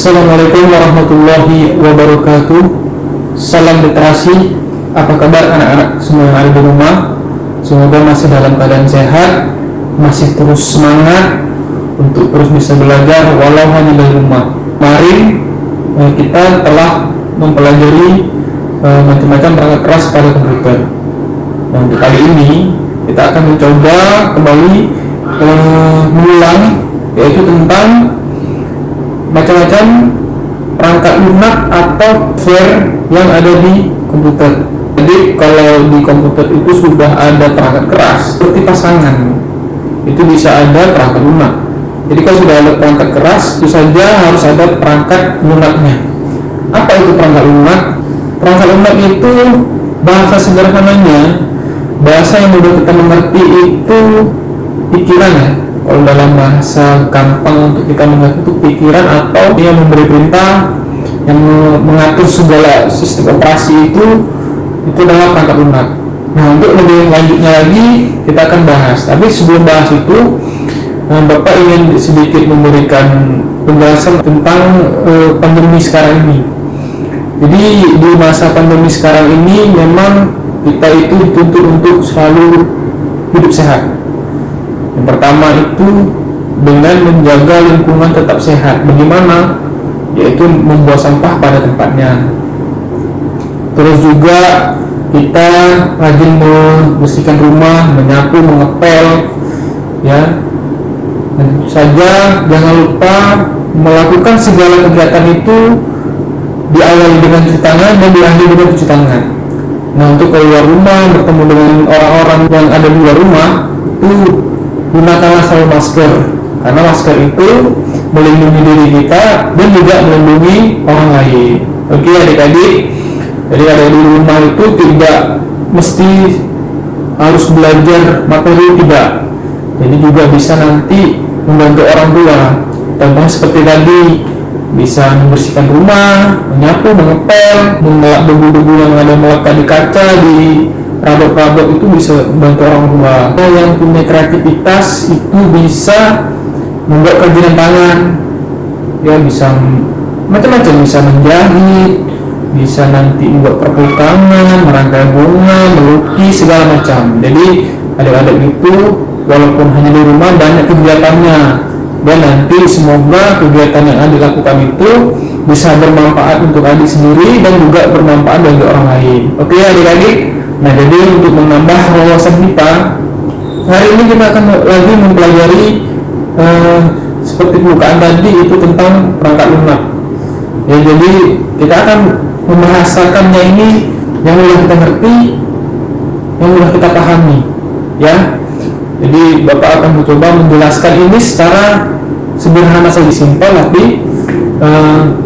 Assalamualaikum warahmatullahi wabarakatuh. Salam literasi. Apa kabar anak-anak semua yang ada di rumah? Semoga masih dalam keadaan sehat, masih terus semangat untuk terus bisa belajar walau hanya dari rumah. Kemarin kita telah mempelajari macam-macam perangkat keras pada komputer. Nah, untuk kali ini kita akan mencoba kembali mengulang, yaitu tentang macam-macam perangkat lunak atau software yang ada di komputer. Jadi kalau di komputer itu sudah ada perangkat keras seperti pasangan, itu bisa ada perangkat lunak. Jadi kalau sudah ada perangkat keras, itu saja harus ada perangkat lunaknya. Apa itu perangkat lunak? Perangkat lunak itu bahasa sederhananya, bahasa yang mudah kita mengerti itu pikiran ya. Kalau dalam bahasa gampang untuk kita mengerti itu pikiran atau yang memberi perintah, yang mengatur segala sistem operasi itu adalah perangkat lunak. Nah, untuk lebih lanjutnya lagi kita akan bahas. Tapi sebelum bahas itu, Bapak ingin sedikit memberikan penjelasan tentang pandemi sekarang ini. Jadi di masa pandemi sekarang ini memang kita itu dituntut untuk selalu hidup sehat. Yang pertama itu dengan menjaga lingkungan tetap sehat. Bagaimana? Yaitu membuang sampah pada tempatnya. Terus juga kita rajin membersihkan rumah, menyapu, mengepel, ya. Dan tentu saja jangan lupa melakukan segala kegiatan itu diawali dengan cuci tangan dan diakhiri dengan cuci tangan. Nah, untuk keluar rumah, bertemu dengan orang-orang yang ada di luar rumah, itu gunakanlah selalu masker, karena masker itu melindungi diri kita dan juga melindungi orang lain. Oke adik-adik, jadi ada di rumah itu tidak mesti harus belajar materi, tidak. Jadi juga bisa nanti membantu orang tua. Contohnya seperti tadi, bisa membersihkan rumah, menyapu, mengepel, mengelak debu-debu yang ada melekat di kaca, di rabot-rabot, itu bisa membantu orang tua. Yang punya kreativitas itu bisa membuat kerajinan tangan, ya, bisa macam-macam, bisa menjahit, bisa nanti membuat perpukangan, merangkai bunga, melukis, segala macam. Jadi adik-adik itu walaupun hanya di rumah banyak kegiatannya, dan nanti semoga kegiatan yang adik lakukan itu bisa bermanfaat untuk adik sendiri dan juga bermanfaat bagi orang lain. Oke adik-adik. Nah, jadi untuk menambah wawasan kita, hari ini kita akan lagi mempelajari seperti pembukaan tadi itu tentang perangkat lunak. Ya, jadi kita akan membahasakannya ini yang mudah kita ngerti, yang mudah kita pahami, ya. Jadi Bapak akan mencoba menjelaskan ini secara sederhana saja, simpel tapi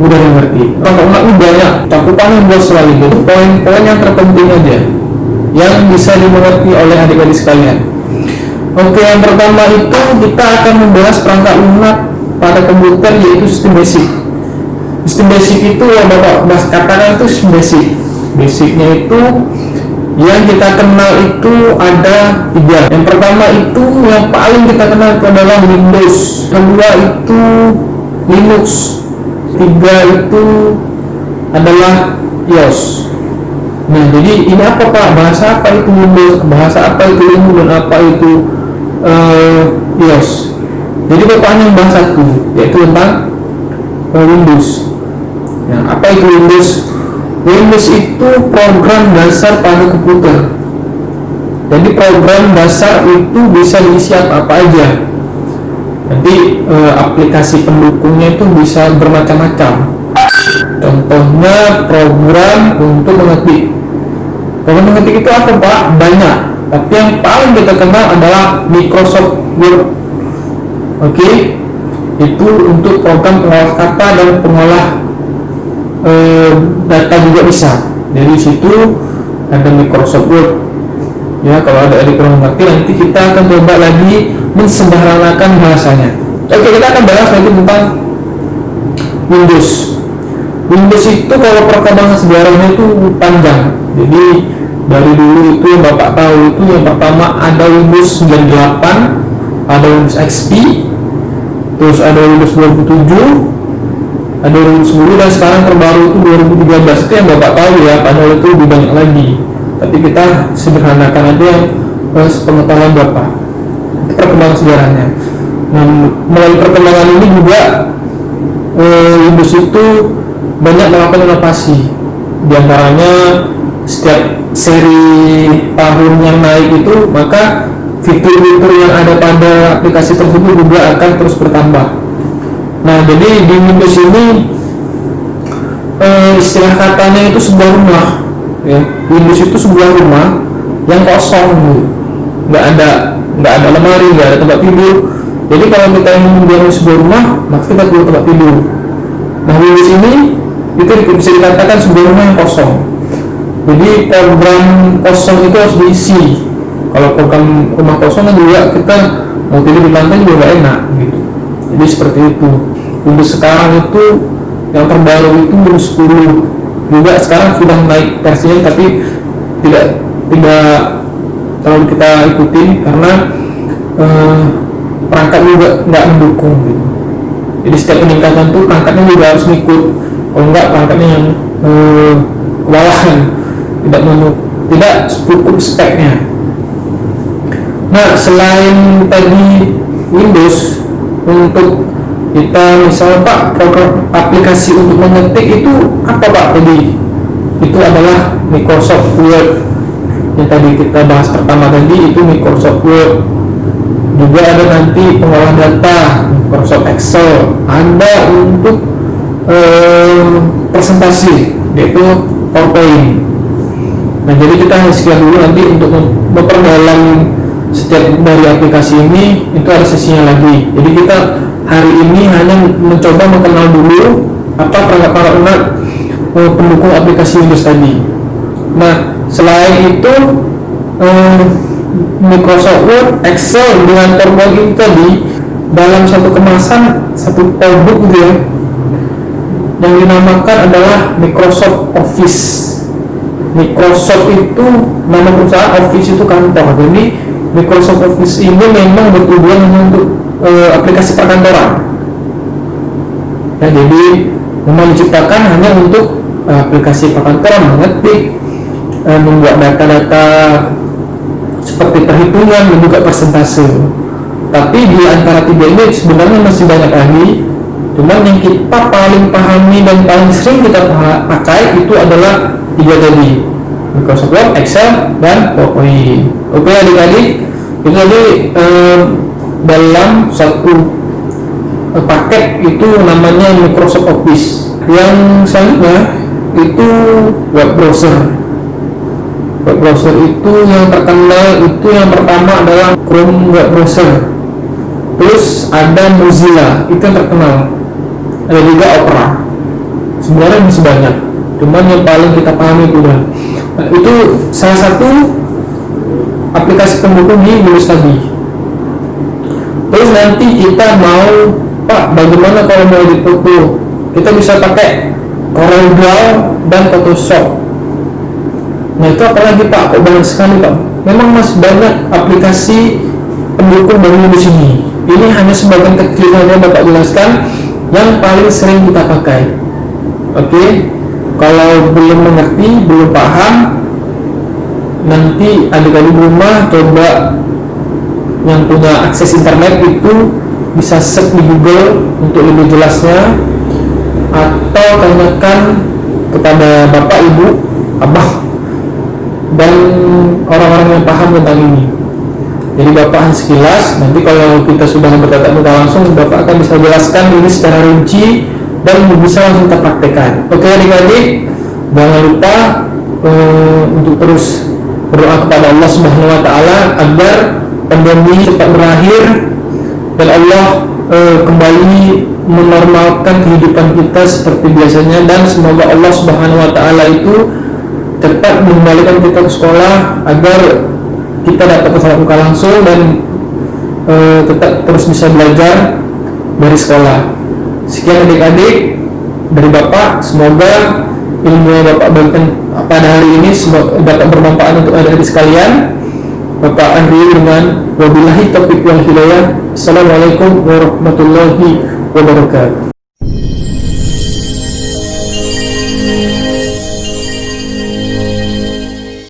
mudah dimengerti. Perangkat lunak ini banyak, cakupannya luas sekali. Jadi poin-poin yang terpenting aja yang bisa dimengerti oleh adik-adik sekalian. Oke, yang pertama itu kita akan membahas perangkat lunak pada komputer, yaitu sistem basic. Sistem basic itu yang Bapak katakan itu sistem basic. Basicnya itu yang kita kenal itu ada 3. Yang pertama itu yang paling kita kenal itu adalah Windows. Kedua itu Linux. 3 itu adalah iOS. Nah, jadi ini apa Pak? Bahasa apa itu Windows? Bahasa apa itu Linux? Dan apa itu iOS? Jadi Bapak hanya bahas satu, yaitu tentang Windows. Nah, apa itu Windows? Windows itu program dasar pada komputer. Jadi program dasar itu bisa diisi apa aja. Nanti aplikasi pendukungnya itu bisa bermacam-macam. Contohnya program untuk mengetik. Program mengetik itu apa Pak? Banyak. Tapi yang paling kita kenal adalah Microsoft Word. Oke, itu untuk program pengolah kata dan pengolah data juga bisa. Jadi situ ada Microsoft Word. Ya, kalau ada adik kurang mengerti, nanti kita akan coba lagi mensederhanakan bahasanya. Oke, kita akan bahas lagi tentang Windows. Windows itu kalau perkembangan sejarahnya itu panjang. Jadi dari dulu itu yang Bapak tahu itu yang pertama ada Windows 98, ada Windows XP, terus ada Windows 27, ada 2010 dan sekarang terbaru itu 2013. Itu yang Bapak tahu ya, padahal itu lebih banyak lagi, tapi kita sederhanakan aja yang pengetahuan Bapak. Itu perkembangan sejarahnya. Nah, melalui perkembangan ini juga Windows itu banyak melakukan inovasi. Di antaranya setiap seri tahun yang naik itu, maka fitur-fitur yang ada pada aplikasi tersebut juga akan terus bertambah. Nah, jadi di Windows ini istilah katanya itu sebuah rumah ya. Windows itu sebuah rumah yang kosong, nggak ada lemari, nggak ada tempat tidur. Jadi kalau kita ingin membangun sebuah rumah, maka kita perlu tempat tidur. Nah, Windows ini itu bisa dikatakan sebuah rumah yang kosong. Jadi program kosong itu harus diisi. Kalau program rumah kosong kan juga kita mau tidur di lantai juga nggak enak gitu. Jadi seperti itu. Windows sekarang itu yang terbaru itu Windows 10 juga sekarang sudah naik versinya, tapi tidak terlalu kita ikutin karena perangkat juga nggak mendukung gitu. Jadi setiap peningkatan tuh perangkatnya juga harus ngikut, kalau nggak perangkatnya yang kewalahan, tidak cukup speknya. Nah, selain tadi Windows, untuk kita misalnya Pak, program aplikasi untuk mengetik itu apa Pak tadi? Itu adalah Microsoft Word yang tadi kita bahas pertama tadi, itu Microsoft Word. Juga ada nanti pengolah data, Microsoft Excel. Ada untuk presentasi, yaitu PowerPoint. Nah, jadi kita sekian dulu, nanti untuk memperdalam setiap dari aplikasi ini itu ada sesinya lagi. Jadi kita hari ini hanya mencoba mengenal dulu apa perangkat-perangkat pendukung aplikasi Windows tadi. Nah, selain itu Microsoft Word, Excel dengan PowerPoint tadi dalam satu kemasan, satu produk gitu ya, yang dinamakan adalah Microsoft Office. Microsoft itu nama perusahaan, Office itu kantor. Jadi Microsoft Office ini memang bertujuan untuk aplikasi perkantoran. Ya, jadi memang diciptakan hanya untuk aplikasi perkantoran, mengetik, membuat data-data seperti perhitungan dan juga persentase. Tapi di antara tiga ini sebenarnya masih banyak lagi. Cuman yang kita paling pahami dan paling sering kita pakai itu adalah tiga tadi, Microsoft Word, Excel, dan PowerPoint. Oke adik-adik, itu tadi dalam satu paket itu namanya Microsoft Office. Yang selanjutnya itu web browser. Web browser itu yang terkenal itu yang pertama adalah Chrome web browser. Terus ada Mozilla, itu yang terkenal. Ada juga Opera. Sebenarnya masih banyak, cuman yang paling kita pahami itu dah. Itu salah satu aplikasi pendukung di Windows tadi. Terus nanti kita mau, Pak, bagaimana kalau mau edit foto? Kita bisa pakai CorelDRAW dan Photoshop. Nah, itu apalagi Pak, kok banyak sekali Pak? Memang masih banyak aplikasi pendukung dari Windows ini. Ini hanya sebagian kecil saja Bapak jelaskan yang paling sering kita pakai. Oke, kalau belum mengerti, belum paham, nanti adik-adik di rumah coba yang punya akses internet itu bisa search di Google untuk lebih jelasnya, atau tanyakan kepada bapak, ibu, abah, dan orang-orang yang paham tentang ini. Jadi bapak hanya sekilas, nanti kalau kita sudah bertatap muka langsung, bapak akan bisa jelaskan ini secara rinci dan bisa langsung kita praktekkan. Oke adik-adik, jangan lupa untuk terus berdoa kepada Allah Subhanahu wa Ta'ala agar pandemi cepat berakhir dan Allah kembali menormalkan kehidupan kita seperti biasanya, dan semoga Allah Subhanahu wa Ta'ala itu cepat mengembalikan kita ke sekolah agar kita dapat tatap muka langsung dan tetap terus bisa belajar dari sekolah. Sekian adik-adik dari Bapak, semoga ilmu yang Bapak berikan pada hari ini dapat bermanfaat untuk adik-adik sekalian. Bapak Andri dengan wabillahi taufiq wal hidayah. Assalamualaikum warahmatullahi wabarakatuh.